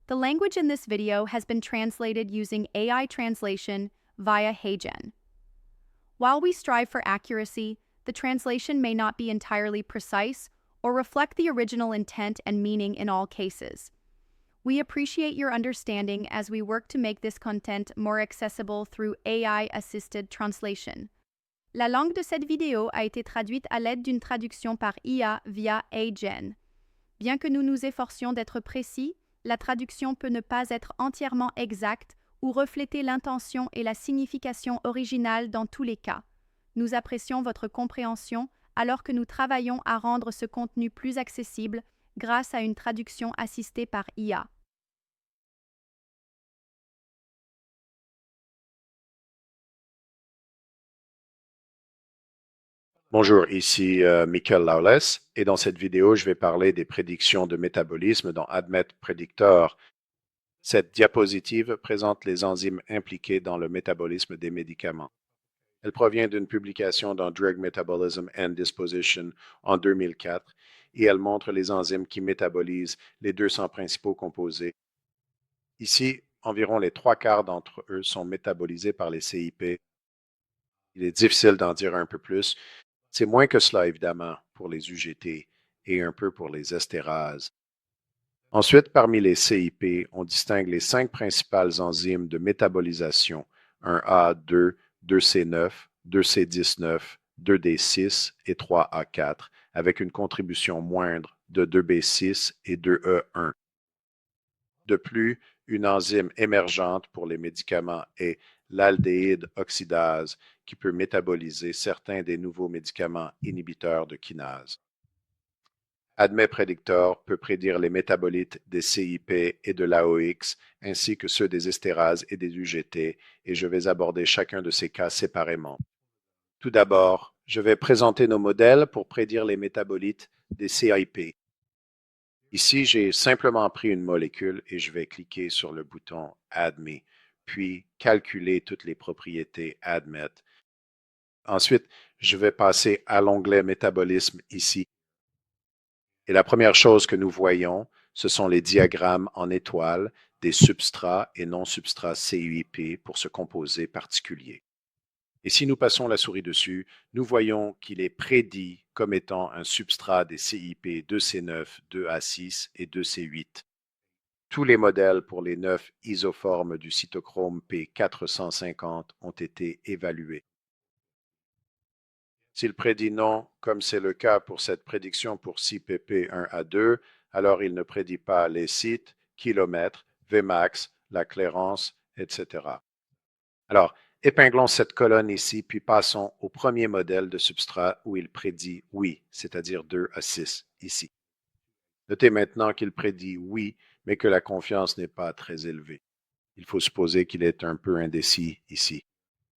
The language in this video has been translated using AI translation via HeyGen. While we strive for accuracy, the translation may not be entirely precise or reflect the original intent and meaning in all cases. We appreciate your understanding as we work to make this content more accessible through AI-assisted translation. La langue de cette vidéo a été traduite à l'aide d'une traduction par IA via HeyGen. Bien que nous nous efforcions d'être précis, la traduction peut ne pas être entièrement exacte ou refléter l'intention et la signification originale dans tous les cas. Nous apprécions votre compréhension alors que nous travaillons à rendre ce contenu plus accessible grâce à une traduction assistée par IA. Bonjour, ici Michael Lawless et dans cette vidéo, je vais parler des prédictions de métabolisme dans ADMET Predictor. Cette diapositive présente les enzymes impliquées dans le métabolisme des médicaments. Elle provient d'une publication dans Drug Metabolism and Disposition en 2004 et elle montre les enzymes qui métabolisent les 200 principaux composés. Ici, environ les 3/4 d'entre eux sont métabolisés par les CIP. Il est difficile d'en dire un peu plus. C'est moins que cela, évidemment, pour les UGT et un peu pour les estérases. Ensuite, parmi les CIP, on distingue les 5 principales enzymes de métabolisation, 1A, 2, 2C9, 2C19, 2D6 et 3A4, avec une contribution moindre de 2B6 et 2E1. De plus, une enzyme émergente pour les médicaments est l'aldéhyde oxydase, qui peut métaboliser certains des nouveaux médicaments inhibiteurs de kinase. ADMET Predictor peut prédire les métabolites des CIP et de l'AOX, ainsi que ceux des estérases et des UGT, et je vais aborder chacun de ces cas séparément. Tout d'abord, je vais présenter nos modèles pour prédire les métabolites des CIP. Ici, j'ai simplement pris une molécule et je vais cliquer sur le bouton ADME, puis calculer toutes les propriétés ADMET. Ensuite, je vais passer à l'onglet Métabolisme ici. Et la première chose que nous voyons, ce sont les diagrammes en étoiles des substrats et non-substrats CUIP pour ce composé particulier. Et si nous passons la souris dessus, nous voyons qu'il est prédit comme étant un substrat des CIP 2C9, 2A6 et 2C8. Tous les modèles pour les 9 isoformes du cytochrome P450 ont été évalués. S'il prédit non, comme c'est le cas pour cette prédiction pour CPP1A2, alors il ne prédit pas les sites, kilomètres, Vmax, la clairance, etc. Alors, épinglons cette colonne ici, puis passons au premier modèle de substrat où il prédit oui, c'est-à-dire 2 à 6 ici. Notez maintenant qu'il prédit oui, mais que la confiance n'est pas très élevée. Il faut supposer qu'il est un peu indécis ici.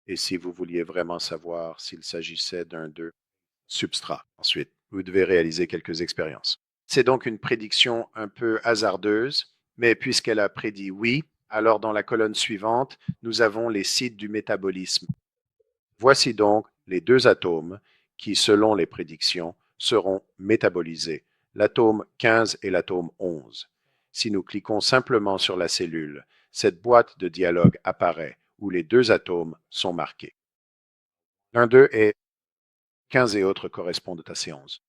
Et si vous vouliez vraiment savoir s'il s'agissait d'un 2 substrat, ensuite, vous devez réaliser quelques expériences. C'est donc une prédiction un peu hasardeuse, mais puisqu'elle a prédit oui, alors dans la colonne suivante, nous avons les sites du métabolisme. Voici donc les 2 atomes qui, selon les prédictions, seront métabolisés, l'atome 15 et l'atome 11. Si nous cliquons simplement sur la cellule, cette boîte de dialogue apparaît où les 2 atomes sont marqués. L'un d'eux est 15 et autres correspondent à C11.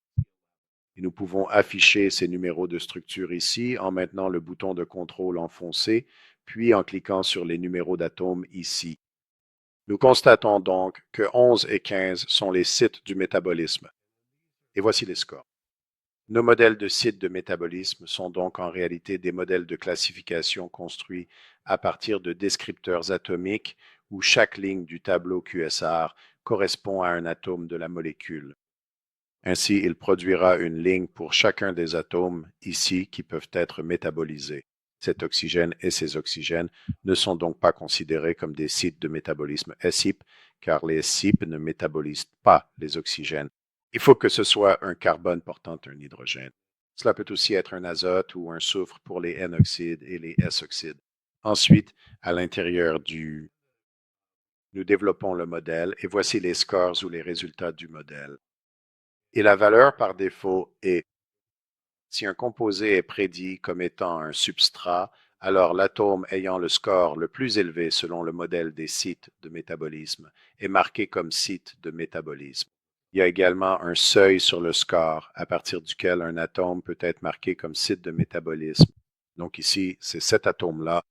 Et nous pouvons afficher ces numéros de structure ici en maintenant le bouton de contrôle enfoncé, puis en cliquant sur les numéros d'atomes ici. Nous constatons donc que 11 et 15 sont les sites du métabolisme. Et voici les scores. Nos modèles de sites de métabolisme sont donc en réalité des modèles de classification construits à partir de descripteurs atomiques où chaque ligne du tableau QSR correspond à un atome de la molécule. Ainsi, il produira une ligne pour chacun des atomes ici qui peuvent être métabolisés. Cet oxygène et ces oxygènes ne sont donc pas considérés comme des sites de métabolisme SIP, car les SIP ne métabolisent pas les oxygènes. Il faut que ce soit un carbone portant un hydrogène. Cela peut aussi être un azote ou un soufre pour les N-oxydes et les S-oxydes. Ensuite, à l'intérieur nous développons le modèle et voici les scores ou les résultats du modèle. Et la valeur par défaut est, si un composé est prédit comme étant un substrat Alors l'atome ayant le score le plus élevé selon le modèle des sites de métabolisme est marqué comme site de métabolisme. Il y a également un seuil sur le score à partir duquel un atome peut être marqué comme site de métabolisme. Donc ici, c'est cet atome-là.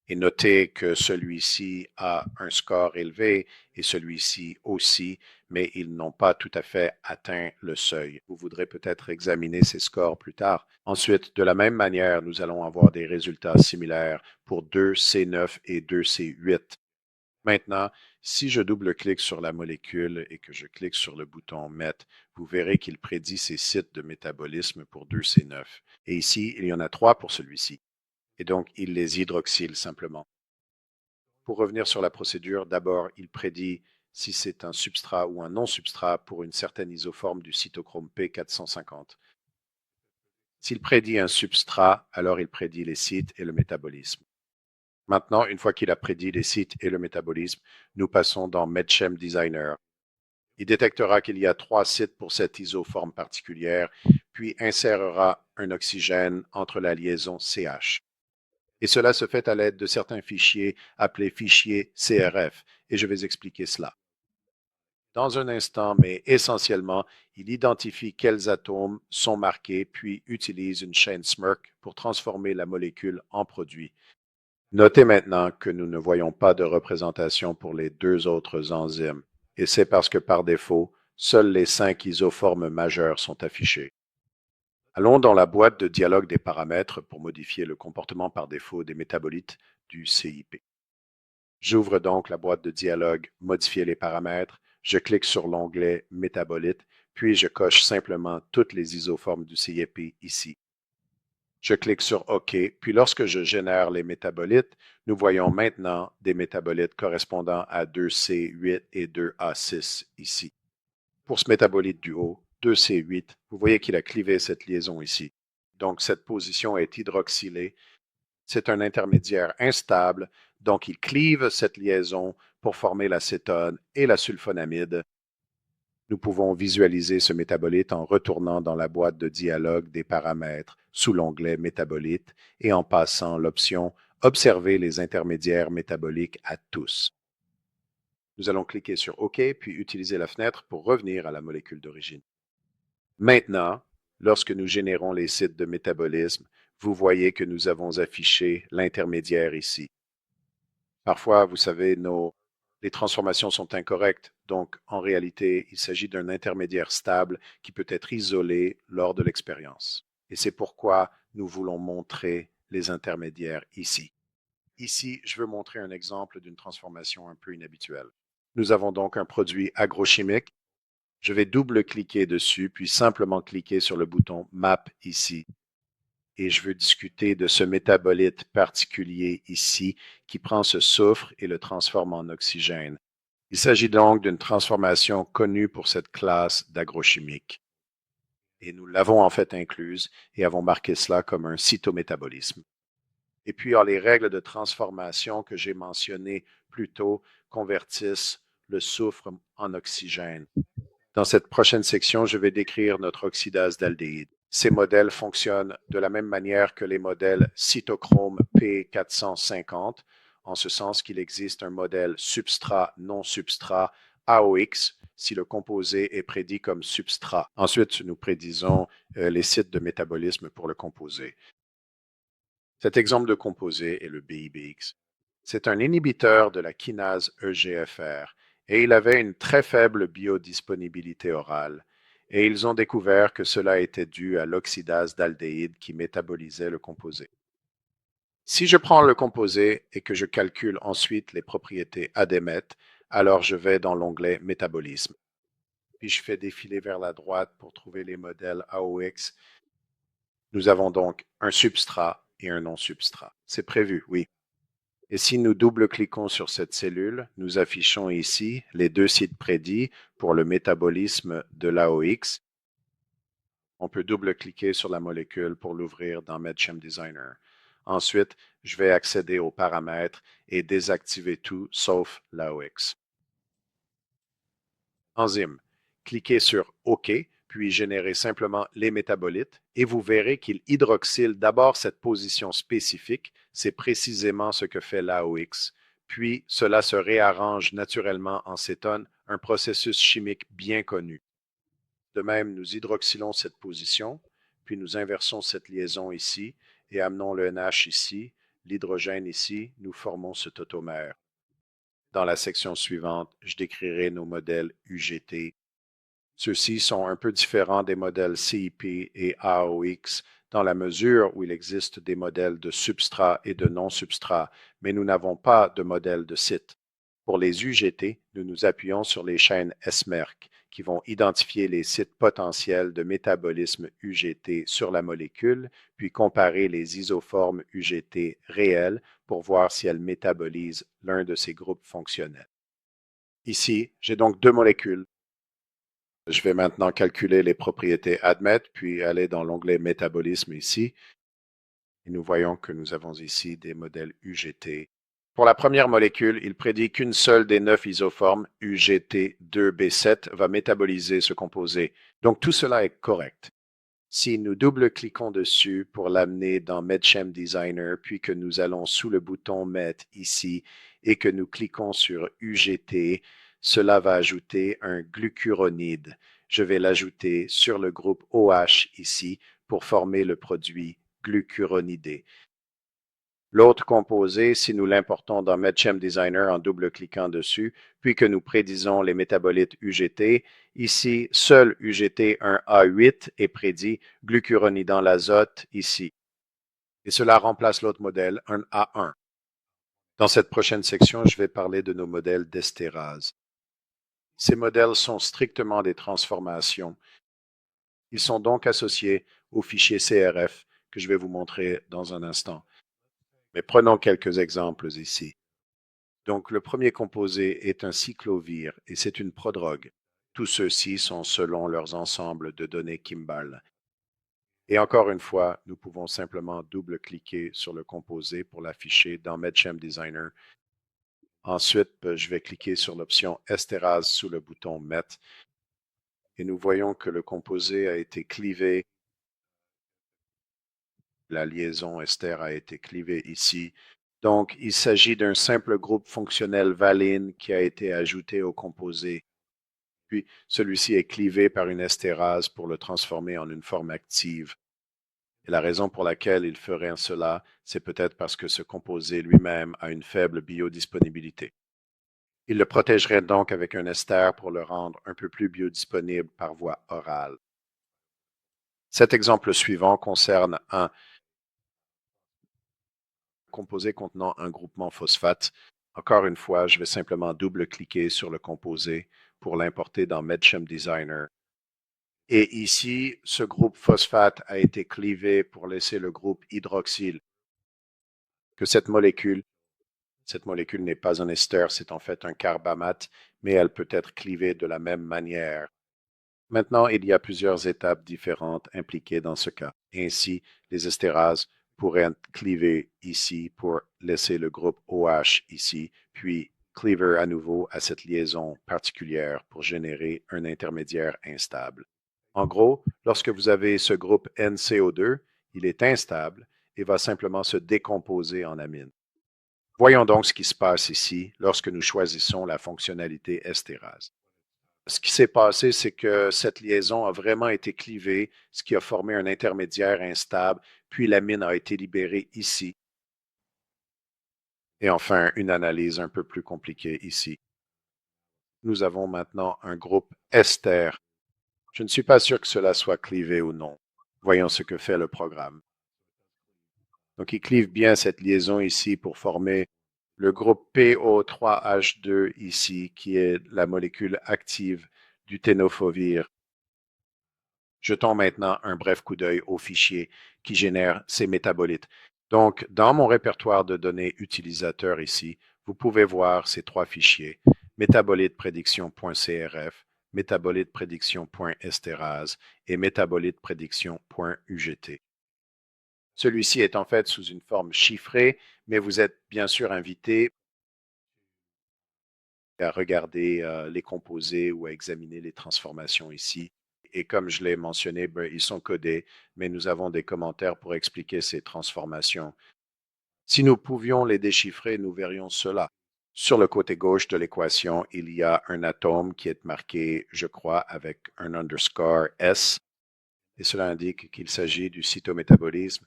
Et notez que celui-ci a un score élevé et celui-ci aussi, mais ils n'ont pas tout à fait atteint le seuil. Vous voudrez peut-être examiner ces scores plus tard. Ensuite, de la même manière, nous allons avoir des résultats similaires pour 2C9 et 2C8. Maintenant, si je double-clique sur la molécule et que je clique sur le bouton MET, vous verrez qu'il prédit ces sites de métabolisme pour 2C9. Et ici, il y en a 3 pour celui-ci. Et donc, il les hydroxyle simplement. Pour revenir sur la procédure, d'abord, il prédit si c'est un substrat ou un non-substrat pour une certaine isoforme du cytochrome P450. S'il prédit un substrat, alors il prédit les sites et le métabolisme. Maintenant, une fois qu'il a prédit les sites et le métabolisme, nous passons dans MedChem Designer. Il détectera qu'il y a 3 sites pour cette isoforme particulière, puis insérera un oxygène entre la liaison CH. Et cela se fait à l'aide de certains fichiers appelés fichiers CRF, et je vais expliquer cela. Dans un instant, mais essentiellement, il identifie quels atomes sont marqués, puis utilise une chaîne SMERC pour transformer la molécule en produit. Notez maintenant que nous ne voyons pas de représentation pour les 2 autres enzymes, et c'est parce que par défaut, seuls les 5 isoformes majeures sont affichées. Allons dans la boîte de dialogue des paramètres pour modifier le comportement par défaut des métabolites du CIP. J'ouvre donc la boîte de dialogue Modifier les paramètres, je clique sur l'onglet Métabolites, puis je coche simplement toutes les isoformes du CIP ici. Je clique sur OK, puis lorsque je génère les métabolites, nous voyons maintenant des métabolites correspondant à 2C8 et 2A6 ici. Pour ce métabolite du haut, 2C8, vous voyez qu'il a clivé cette liaison ici. Donc cette position est hydroxylée. C'est un intermédiaire instable, donc il clive cette liaison pour former l'acétone et la sulfonamide. Nous pouvons visualiser ce métabolite en retournant dans la boîte de dialogue des paramètres sous l'onglet Métabolite et en passant l'option Observer les intermédiaires métaboliques à tous. Nous allons cliquer sur OK, puis utiliser la fenêtre pour revenir à la molécule d'origine. Maintenant, lorsque nous générons les sites de métabolisme, vous voyez que nous avons affiché l'intermédiaire ici. Parfois, vous savez, les transformations sont incorrectes, donc en réalité, il s'agit d'un intermédiaire stable qui peut être isolé lors de l'expérience. Et c'est pourquoi nous voulons montrer les intermédiaires ici. Ici, je veux montrer un exemple d'une transformation un peu inhabituelle. Nous avons donc un produit agrochimique. Je vais double-cliquer dessus, puis simplement cliquer sur le bouton Map ici. Et je veux discuter de ce métabolite particulier ici qui prend ce soufre et le transforme en oxygène. Il s'agit donc d'une transformation connue pour cette classe d'agrochimique. Et nous l'avons en fait incluse et avons marqué cela comme un cytométabolisme. Et puis, les règles de transformation que j'ai mentionnées plus tôt convertissent le soufre en oxygène. Dans cette prochaine section, je vais décrire notre oxydase d'aldéhyde. Ces modèles fonctionnent de la même manière que les modèles cytochrome P450, en ce sens qu'il existe un modèle substrat-non-substrat AOX si le composé est prédit comme substrat. Ensuite, nous prédisons les sites de métabolisme pour le composé. Cet exemple de composé est le BIBX. C'est un inhibiteur de la kinase EGFR et il avait une très faible biodisponibilité orale. Et ils ont découvert que cela était dû à l'oxydase d'aldéhyde qui métabolisait le composé. Si je prends le composé et que je calcule ensuite les propriétés ADMET, alors je vais dans l'onglet Métabolisme. Puis je fais défiler vers la droite pour trouver les modèles AOX. Nous avons donc un substrat et un non-substrat. C'est prévu, oui. Et si nous double-cliquons sur cette cellule, nous affichons ici les 2 sites prédits pour le métabolisme de l'AOX. On peut double-cliquer sur la molécule pour l'ouvrir dans MedChem Designer. Ensuite, je vais accéder aux paramètres et désactiver tout sauf l'AOX. Enzyme. Cliquez sur OK, puis générer simplement les métabolites et vous verrez qu'il hydroxyle d'abord cette position spécifique. C'est précisément ce que fait l'AOX. Puis cela se réarrange naturellement en cétone, un processus chimique bien connu. De même, nous hydroxylons cette position, puis nous inversons cette liaison ici et amenons le NH ici, l'hydrogène ici, nous formons ce tautomère. Dans la section suivante, je décrirai nos modèles UGT. Ceux-ci sont un peu différents des modèles CIP et AOX dans la mesure où il existe des modèles de substrat et de non-substrat, mais nous n'avons pas de modèle de site. Pour les UGT, nous nous appuyons sur les chaînes S-MERC qui vont identifier les sites potentiels de métabolisme UGT sur la molécule, puis comparer les isoformes UGT réelles pour voir si elles métabolisent l'un de ces groupes fonctionnels. Ici, j'ai donc deux molécules. Je vais maintenant calculer les propriétés ADMET, puis aller dans l'onglet Métabolisme ici. Et nous voyons que nous avons ici des modèles UGT. Pour la première molécule, il prédit qu'une seule des 9 isoformes, UGT2B7, va métaboliser ce composé. Donc tout cela est correct. Si nous double-cliquons dessus pour l'amener dans MedChem Designer, puis que nous allons sous le bouton Met ici et que nous cliquons sur UGT, cela va ajouter un glucuronide. Je vais l'ajouter sur le groupe OH ici pour former le produit glucuronidé. L'autre composé, si nous l'importons dans MedChem Designer en double-cliquant dessus, puis que nous prédisons les métabolites UGT, ici, seul UGT1A8 est prédit, glucuronidant l'azote ici. Et cela remplace l'autre modèle, un A1. Dans cette prochaine section, je vais parler de nos modèles d'estérase. Ces modèles sont strictement des transformations. Ils sont donc associés au fichier CRF que je vais vous montrer dans un instant. Mais prenons quelques exemples ici. Donc, le premier composé est un cyclovir et c'est une prodrogue. Tous ceux-ci sont selon leurs ensembles de données Kimball. Et encore une fois, nous pouvons simplement double-cliquer sur le composé pour l'afficher dans MedChem Designer. Ensuite, je vais cliquer sur l'option estérase sous le bouton Met. Et nous voyons que le composé a été clivé. La liaison ester a été clivée ici. Donc, il s'agit d'un simple groupe fonctionnel valine qui a été ajouté au composé. Puis, celui-ci est clivé par une estérase pour le transformer en une forme active. Et la raison pour laquelle il ferait cela, c'est peut-être parce que ce composé lui-même a une faible biodisponibilité. Il le protégerait donc avec un ester pour le rendre un peu plus biodisponible par voie orale. Cet exemple suivant concerne un composé contenant un groupement phosphate. Encore une fois, je vais simplement double-cliquer sur le composé pour l'importer dans MedChem Designer. Et ici, ce groupe phosphate a été clivé pour laisser le groupe hydroxyle. Que cette molécule n'est pas un ester, c'est en fait un carbamate, mais elle peut être clivée de la même manière. Maintenant, il y a plusieurs étapes différentes impliquées dans ce cas. Ainsi, les estérases pourraient être clivées ici pour laisser le groupe OH ici, puis cleaver à nouveau à cette liaison particulière pour générer un intermédiaire instable. En gros, lorsque vous avez ce groupe NCO2, il est instable et va simplement se décomposer en amine. Voyons donc ce qui se passe ici lorsque nous choisissons la fonctionnalité estérase. Ce qui s'est passé, c'est que cette liaison a vraiment été clivée, ce qui a formé un intermédiaire instable, puis l'amine a été libérée ici. Et enfin, une analyse un peu plus compliquée ici. Nous avons maintenant un groupe ester. Je ne suis pas sûr que cela soit clivé ou non. Voyons ce que fait le programme. Donc, il clive bien cette liaison ici pour former le groupe PO3H2 ici, qui est la molécule active du ténofovir. Jetons maintenant un bref coup d'œil au fichier qui génère ces métabolites. Donc, dans mon répertoire de données utilisateurs ici, vous pouvez voir ces trois fichiers, métaboliteprédiction.crf, métaboliteprédiction.estérase et métaboliteprédiction.ugt. Celui-ci est en fait sous une forme chiffrée, mais vous êtes bien sûr invité à regarder les composés ou à examiner les transformations ici. et comme je l'ai mentionné, ils sont codés, mais nous avons des commentaires pour expliquer ces transformations. Si nous pouvions les déchiffrer, nous verrions cela. Sur le côté gauche de l'équation, il y a un atome qui est marqué, je crois, avec un underscore S, et cela indique qu'il s'agit du cytométabolisme,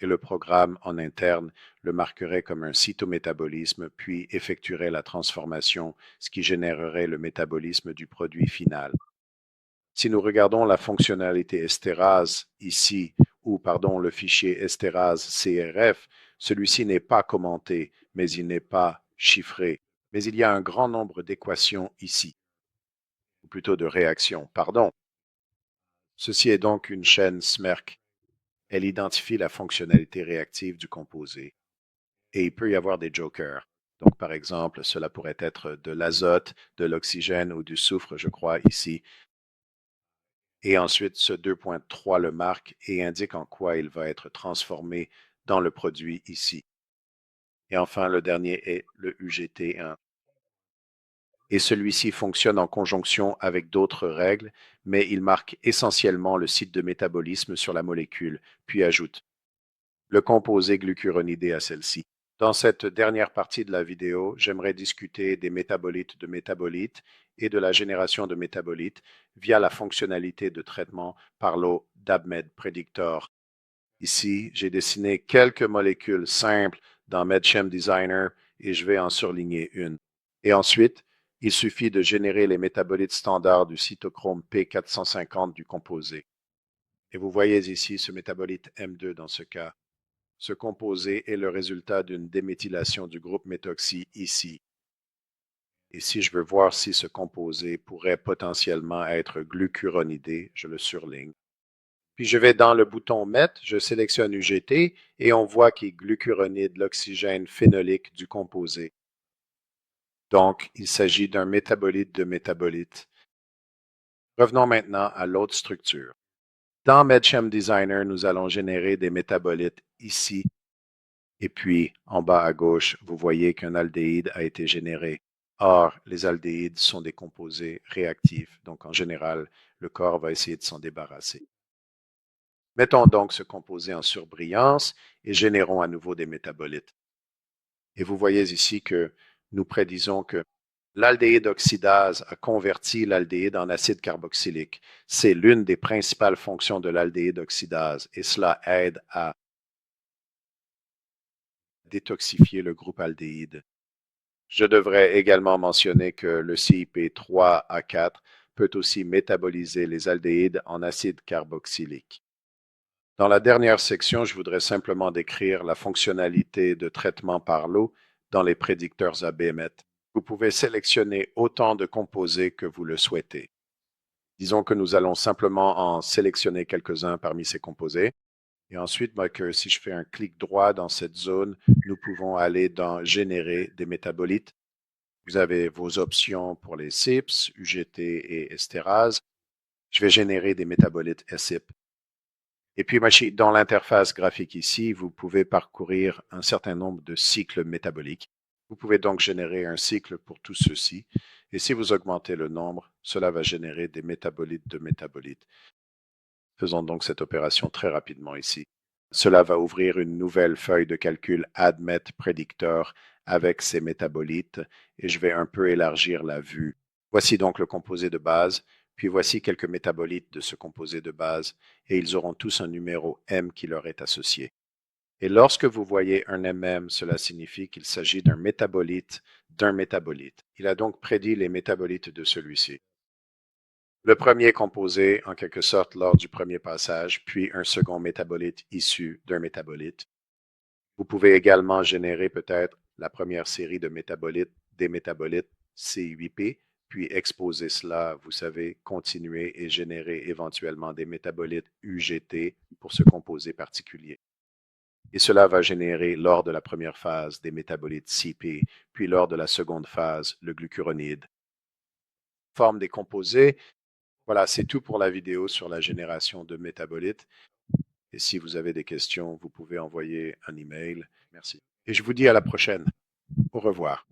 et le programme en interne le marquerait comme un cytométabolisme, puis effectuerait la transformation, ce qui générerait le métabolisme du produit final. Si nous regardons la fonctionnalité estérase ici, ou pardon, le fichier estérase CRF, celui-ci n'est pas commenté, mais il n'est pas chiffré. Mais il y a un grand nombre d'équations ici, ou plutôt de réactions, pardon. Ceci est donc une chaîne SMERC. Elle identifie la fonctionnalité réactive du composé. Et il peut y avoir des jokers. Donc, par exemple, cela pourrait être de l'azote, de l'oxygène ou du soufre, je crois, ici. Et ensuite, ce 2.3 le marque et indique en quoi il va être transformé dans le produit ici. Et enfin, le dernier est le UGT1. Et celui-ci fonctionne en conjonction avec d'autres règles, mais il marque essentiellement le site de métabolisme sur la molécule, puis ajoute le composé glucuronidé à celle-ci. Dans cette dernière partie de la vidéo, j'aimerais discuter des métabolites de métabolites et de la génération de métabolites via la fonctionnalité de traitement par l'eau d'AbMed Predictor. Ici, j'ai dessiné quelques molécules simples dans MedChem Designer et je vais en surligner une. Et ensuite, il suffit de générer les métabolites standards du cytochrome P450 du composé. Et vous voyez ici ce métabolite M2 dans ce cas. Ce composé est le résultat d'une déméthylation du groupe méthoxy ici. Et si je veux voir si ce composé pourrait potentiellement être glucuronidé, je le surligne. Puis je vais dans le bouton Mettre, je sélectionne UGT et on voit qu'il glucuronide l'oxygène phénolique du composé. Donc, il s'agit d'un métabolite de métabolite. Revenons maintenant à l'autre structure. Dans MedChem Designer, nous allons générer des métabolites ici. Et puis, en bas à gauche, vous voyez qu'un aldéhyde a été généré. Or, les aldéhydes sont des composés réactifs, donc en général, le corps va essayer de s'en débarrasser. Mettons donc ce composé en surbrillance et générons à nouveau des métabolites. Et vous voyez ici que nous prédisons que l'aldéhyde oxydase a converti l'aldéhyde en acide carboxylique. C'est l'une des principales fonctions de l'aldéhyde oxydase et cela aide à détoxifier le groupe aldéhyde. Je devrais également mentionner que le CYP3A4 peut aussi métaboliser les aldéhydes en acide carboxylique. Dans la dernière section, je voudrais simplement décrire la fonctionnalité de traitement par l'eau dans les prédicteurs ABMET. Vous pouvez sélectionner autant de composés que vous le souhaitez. Disons que nous allons simplement en sélectionner quelques-uns parmi ces composés. Et ensuite, que si je fais un clic droit dans cette zone, nous pouvons aller dans Générer des métabolites. Vous avez vos options pour les CYPs, UGT et estérase. Je vais générer des métabolites SIP. Et puis, dans l'interface graphique ici, vous pouvez parcourir un certain nombre de cycles métaboliques. Vous pouvez donc générer un cycle pour tout ceci. Et si vous augmentez le nombre, cela va générer des métabolites de métabolites. Faisons donc cette opération très rapidement ici. Cela va ouvrir une nouvelle feuille de calcul ADMET Predictor avec ces métabolites et je vais un peu élargir la vue. Voici donc le composé de base, puis voici quelques métabolites de ce composé de base et ils auront tous un numéro M qui leur est associé. Et lorsque vous voyez un MM, cela signifie qu'il s'agit d'un métabolite d'un métabolite. Il a donc prédit les métabolites de celui-ci. Le premier composé, en quelque sorte, lors du premier passage, puis un second métabolite issu d'un métabolite. Vous pouvez également générer peut-être la première série de métabolites, des métabolites C8P, puis exposer cela, vous savez, continuer et générer éventuellement des métabolites UGT pour ce composé particulier. Et cela va générer lors de la première phase des métabolites CP, puis lors de la seconde phase, le glucuronide. Forme des composés. Voilà, c'est tout pour la vidéo sur la génération de métabolites. Et si vous avez des questions, vous pouvez envoyer un email. Merci. Et je vous dis à la prochaine. Au revoir.